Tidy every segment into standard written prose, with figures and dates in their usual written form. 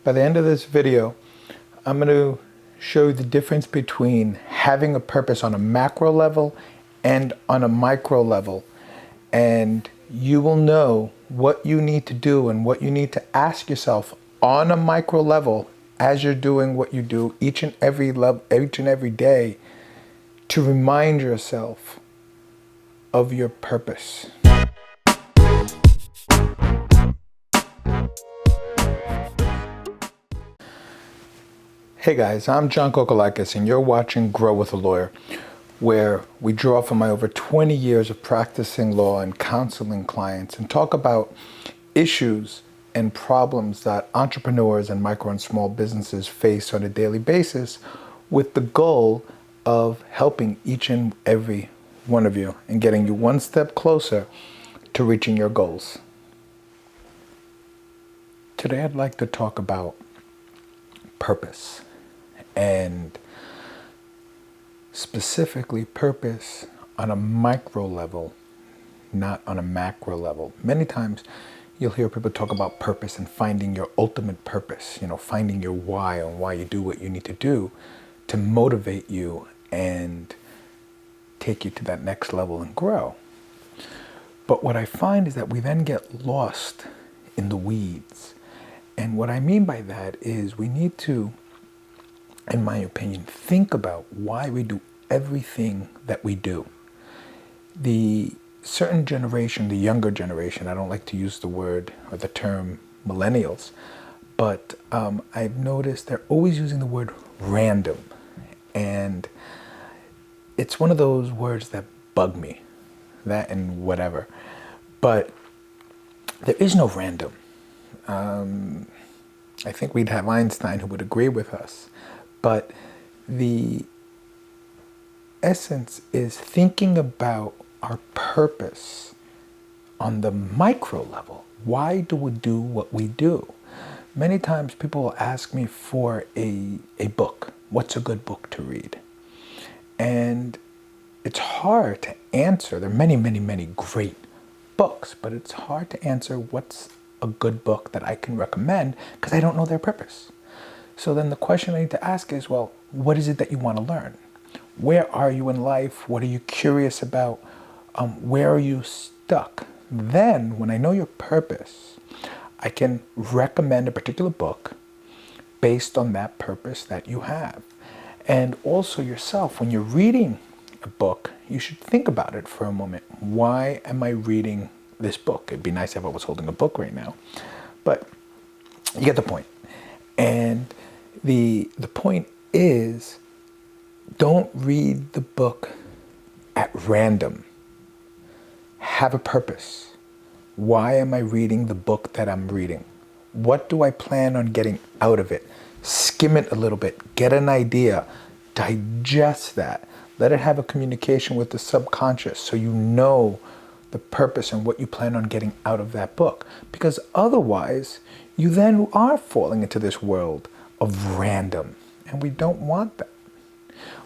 By the end of this video, I'm going to show you the difference between having a purpose on a macro level and on a micro level. And you will know what you need to do and what you need to ask yourself on a micro level as you're doing what you do each and every day to remind yourself of your purpose. Hey guys, I'm John Kokolakis and you're watching Grow with a Lawyer, where we draw from my over 20 years of practicing law and counseling clients and talk about issues and problems that entrepreneurs and micro and small businesses face on a daily basis, with the goal of helping each and every one of you and getting you one step closer to reaching your goals. Today I'd like to talk about purpose, and specifically purpose on a micro level, not on a macro level. Many times you'll hear people talk about purpose and finding your ultimate purpose, finding your why and why you do what you need to do to motivate you and take you to that next level and grow. But what I find is that we then get lost in the weeds. And what I mean by that is we need to, in my opinion, think about why we do everything that we do. The certain generation, the younger generation, I don't like to use the word or the term millennials, but I've noticed they're always using the word random. And it's one of those words that bug me, that and whatever. But there is no random. I think we'd have Einstein who would agree with us. But the essence is thinking about our purpose on the micro level. Why do we do what we do? Many times people will ask me for a book. What's a good book to read? And it's hard to answer. There are many, many, many great books, but it's hard to answer what's a good book that I can recommend because I don't know their purpose. So then the question I need to ask is, well, what is it that you want to learn? Where are you in life? What are you curious about? Where are you stuck? Then when I know your purpose, I can recommend a particular book based on that purpose that you have. And also yourself, when you're reading a book, you should think about it for a moment. Why am I reading this book? It'd be nice if I was holding a book right now, but you get the point. And the point is, don't read the book at random. Have a purpose. Why am I reading the book that I'm reading? What do I plan on getting out of it? Skim it a little bit, get an idea, digest that, let it have a communication with the subconscious so you know the purpose and what you plan on getting out of that book. Because otherwise, you then are falling into this world of random, and we don't want that.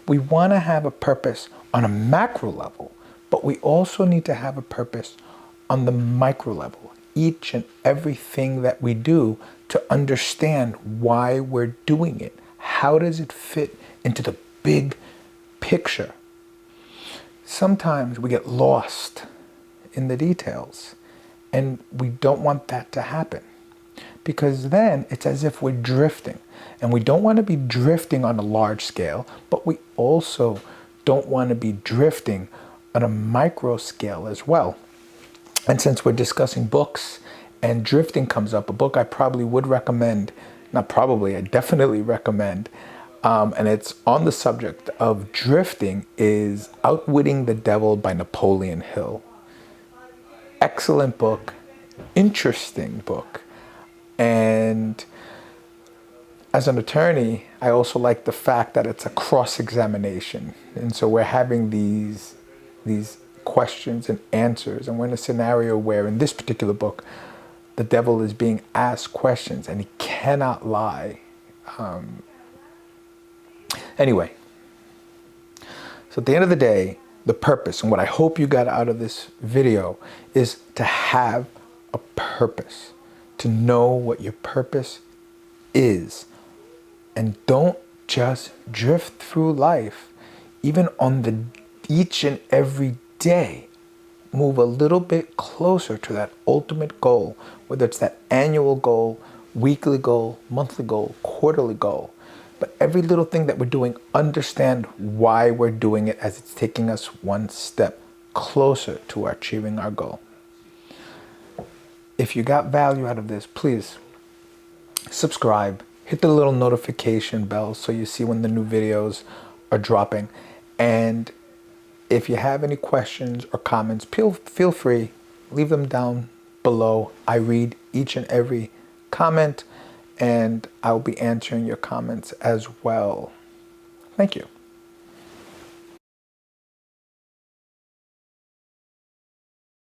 We want to have a purpose on a macro level, but we also need to have a purpose on the micro level. Each and everything that we do, to understand why we're doing it. How does it fit into the big picture? Sometimes we get lost in the details, and we don't want that to happen, because then it's as if we're drifting, and we don't want to be drifting on a large scale, but we also don't want to be drifting on a micro scale as well. And since we're discussing books and drifting comes up, a book I probably would recommend, not probably, I definitely recommend, and it's on the subject of drifting, is Outwitting the Devil by Napoleon Hill. Excellent book, interesting book. And as an attorney, I also like the fact that it's a cross-examination. And so we're having these questions and answers. And we're in a scenario where, in this particular book, the devil is being asked questions and he cannot lie. Anyway, so at the end of the day, the purpose, and what I hope you got out of this video, is to have a purpose, to know what your purpose is. And don't just drift through life. Even on the each and every day, move a little bit closer to that ultimate goal, whether it's that annual goal, weekly goal, monthly goal, quarterly goal. But every little thing that we're doing, understand why we're doing it, as it's taking us one step closer to achieving our goal. If you got value out of this, please subscribe, hit the little notification bell so you see when the new videos are dropping. And if you have any questions or comments, feel free, leave them down below. I read each and every comment, and I'll be answering your comments as well. Thank you.